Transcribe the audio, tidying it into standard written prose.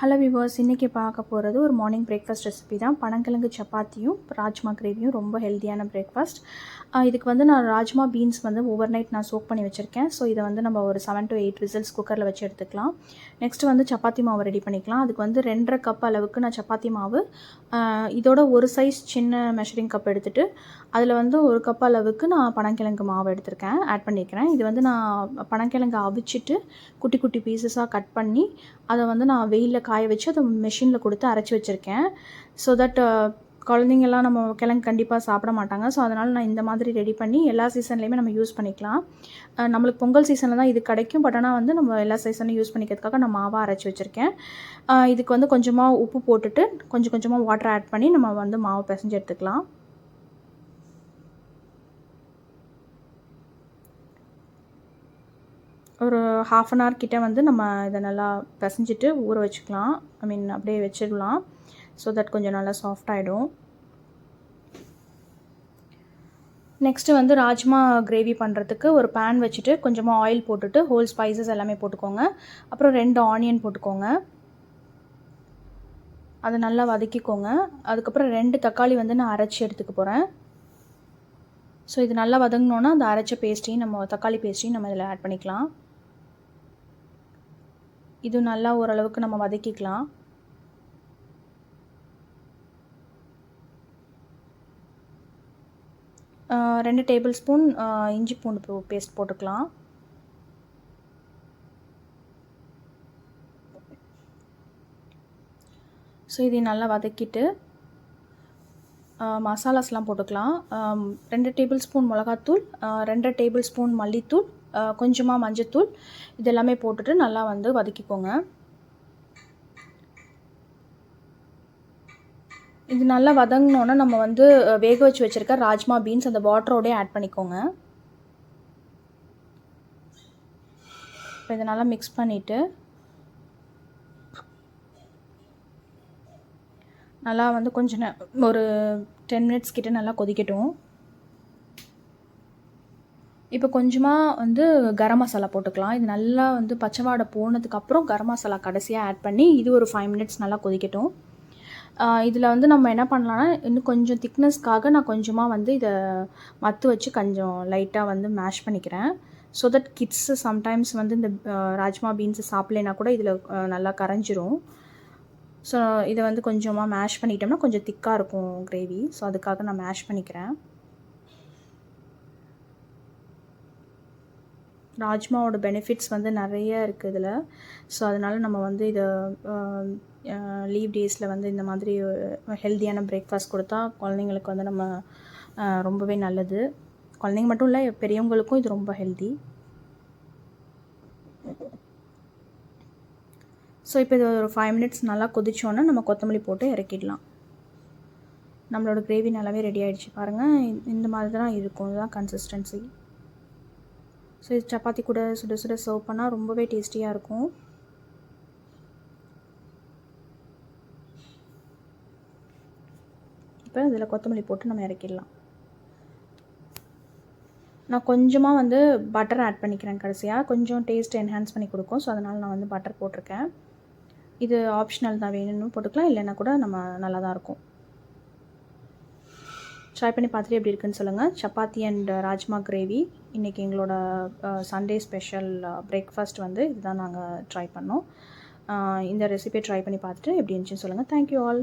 Hello viewers, இன்றைக்கி பார்க்க போகிறது ஒரு மார்னிங் பிரேக்ஃபாஸ்ட் ரெசிபி தான். பனங்கிழங்கு சப்பாத்தியும் ராஜ்மா கிரேவியும் ரொம்ப ஹெல்த்தியான பிரேக்ஃபாஸ்ட். இதுக்கு வந்து நான் ராஜ்மா பீன்ஸ் வந்து ஓவர் நைட் நான் சோக் பண்ணி வச்சுருக்கேன். ஸோ இதை வந்து நம்ம ஒரு 7 to 8 விசில்ஸ் குக்கரில் வச்சு எடுத்துக்கலாம். நெக்ஸ்ட்டு வந்து சப்பாத்தி மாவு ரெடி பண்ணிக்கலாம். அதுக்கு வந்து 2.5 கப் அளவுக்கு நான் சப்பாத்தி மாவு, இதோட ஒரு சைஸ் சின்ன மெஷரிங் கப் எடுத்துகிட்டு அதில் வந்து 1 கப் அளவுக்கு நான் பனங்கிழங்கு மாவு எடுத்திருக்கேன், ஆட் பண்ணிக்கிறேன். இது வந்து நான் பனங்கிழங்கு அவிச்சிட்டு குட்டி குட்டி பீசஸாக கட் பண்ணி அதை வந்து நான் வெயிலில் காய வச்சு அதை மெஷினில் கொடுத்து அரைச்சி வச்சுருக்கேன். ஸோ தட் குழந்தைங்கள்லாம் நம்ம கிழங்கு கண்டிப்பாக சாப்பிட மாட்டாங்க. ஸோ அதனால் நான் இந்த மாதிரி ரெடி பண்ணி எல்லா சீசன்லேயுமே நம்ம யூஸ் பண்ணிக்கலாம். நம்மளுக்கு பொங்கல் சீசனில் தான் இது கிடைக்கும். பட் ஆனால் வந்து நம்ம எல்லா சீசன்லையும் யூஸ் பண்ணிக்கிறதுக்காக நான் மாவாக அரைச்சி வச்சுருக்கேன். இதுக்கு வந்து கொஞ்சமாக உப்பு போட்டுட்டு கொஞ்சம் கொஞ்சமாக வாட்டர் ஆட் பண்ணி நம்ம வந்து மாவு பிசைஞ்சு எடுத்துக்கலாம். ஒரு 1/2 அன் ஹவர் கிட்டே வந்து நம்ம இதை நல்லா பிசைஞ்சிட்டு ஊற வச்சுக்கலாம். அப்படியே வச்சிடலாம். ஸோ தட் கொஞ்சம் நல்லா சாஃப்ட் ஆகிடும். நெக்ஸ்ட்டு வந்து ராஜ்மா கிரேவி பண்ணுறதுக்கு ஒரு பேன் வச்சுட்டு கொஞ்சமாக ஆயில் போட்டுட்டு ஹோல் ஸ்பைசஸ் எல்லாமே போட்டுக்கோங்க. அப்புறம் 2 ஆனியன் போட்டுக்கோங்க. அதை நல்லா வதக்கிக்கோங்க. அதுக்கப்புறம் 2 தக்காளி வந்து நான் அரைச்சி எடுத்துக்க போகிறேன். ஸோ இது நல்லா வதங்கினோன்னா அந்த அரைச்ச பேஸ்ட்டையும் தக்காளி பேஸ்ட்டையும் நம்ம இதில் ஆட் பண்ணிக்கலாம். இது நல்லா ஓரளவுக்கு நம்ம வதக்கிக்கலாம். ஆ 2 டேபிள் ஸ்பூன் இஞ்சி பூண்டு பேஸ்ட் போட்டுக்கலாம். ஸோ இதை நல்லா வதக்கிட்டு மசாலாஸ்லாம் போட்டுக்கலாம். 2 டேபிள் ஸ்பூன் மிளகாத்தூள், 2 டேபிள் ஸ்பூன் மல்லித்தூள், கொஞ்சமாக மஞ்சத்தூள், இது எல்லாமே போட்டுட்டு நல்லா வந்து வதக்கிக்கோங்க. இது நல்லா வதங்கினோன்னா நம்ம வந்து வேக வச்சு வச்சுருக்க ராஜ்மா பீன்ஸ் அந்த வாட்டரோடே ஆட் பண்ணிக்கோங்க. இப்போ இதை நல்லா மிக்ஸ் பண்ணிவிட்டு நல்லா வந்து கொஞ்சம் ஒரு 10 மினிட்ஸ் கிட்ட நல்லா கொதிக்கட்டும். இப்போ கொஞ்சமாக வந்து கரம் மசாலா போட்டுக்கலாம். இது நல்லா வந்து பச்சை வாடை போனதுக்கப்புறம் கரம் மசாலா கடைசியாக ஆட் பண்ணி இது ஒரு 5 மினிட்ஸ் நல்லா கொதிக்கட்டும். இதில் வந்து நம்ம என்ன பண்ணலான்னா, இன்னும் கொஞ்சம் திக்னஸ்க்காக நான் கொஞ்சமாக வந்து இதை மத்து வச்சு கொஞ்சம் லைட்டாக வந்து மேஷ் பண்ணிக்கிறேன். ஸோ தட் கிட்ஸு சம்டைம்ஸ் வந்து இந்த ராஜ்மா பீன்ஸு சாப்பிட்லேனா கூட இதில் நல்லா கரைஞ்சிரும். ஸோ இதை வந்து கொஞ்சமாக மேஷ் பண்ணிட்டோம்னா கொஞ்சம் திக்காக இருக்கும் கிரேவி. ஸோ அதுக்காக நான் மேஷ் பண்ணிக்கிறேன். ராஜ்மாவோட பெனிஃபிட்ஸ் வந்து நிறைய இருக்குது இதில். ஸோ அதனால் நம்ம வந்து இதை லீவ் டேஸில் வந்து இந்த மாதிரி ஹெல்த்தியான பிரேக்ஃபாஸ்ட் கொடுத்தா குழந்தைங்களுக்கு வந்து நம்ம ரொம்பவே நல்லது. குழந்தைங்க மட்டும் இல்லை, பெரியவங்களுக்கும் இது ரொம்ப ஹெல்த்தி. ஸோ இப்போ இது ஒரு 5 மினிட்ஸ் நல்லா கொதிச்சோன்னா நம்ம கொத்தமல்லி போட்டு இறக்கிடலாம். நம்மளோட கிரேவி நல்லாவே ரெடி ஆகிடுச்சு பாருங்கள். இந்த மாதிரி தான் இருக்கும், இதுதான் கன்சிஸ்டன்சி. ஸோ இது சப்பாத்தி கூட சுட சுட சர்வ் பண்ணால் ரொம்பவே டேஸ்டியாக இருக்கும். இப்போ இதில் கொத்தமல்லி போட்டு நம்ம இறக்கிடலாம். நான் கொஞ்சமாக வந்து பட்டர் ஆட் பண்ணிக்கிறேன் கடைசியாக, கொஞ்சம் டேஸ்ட் என்ஹான்ஸ் பண்ணி கொடுக்கும். ஸோ அதனால் நான் வந்து பட்டர் போட்டிருக்கேன். இது ஆப்ஷனல் தான், வேணும்னு போட்டுக்கலாம், இல்லைன்னா கூட நம்ம நல்லா தான் இருக்கும். ட்ரை பண்ணி பார்த்துட்டு எப்படி இருக்குன்னு சொல்லுங்கள். சப்பாத்தி அண்ட் ராஜ்மா கிரேவி இன்றைக்கி எங்களோட சண்டே ஸ்பெஷல் பிரேக்ஃபாஸ்ட் வந்து இதுதான் நாங்கள் ட்ரை பண்ணோம். இந்த ரெசிபியை ட்ரை பண்ணி பார்த்துட்டு எப்படி இருந்துச்சுன்னு சொல்லுங்கள். Thank you all.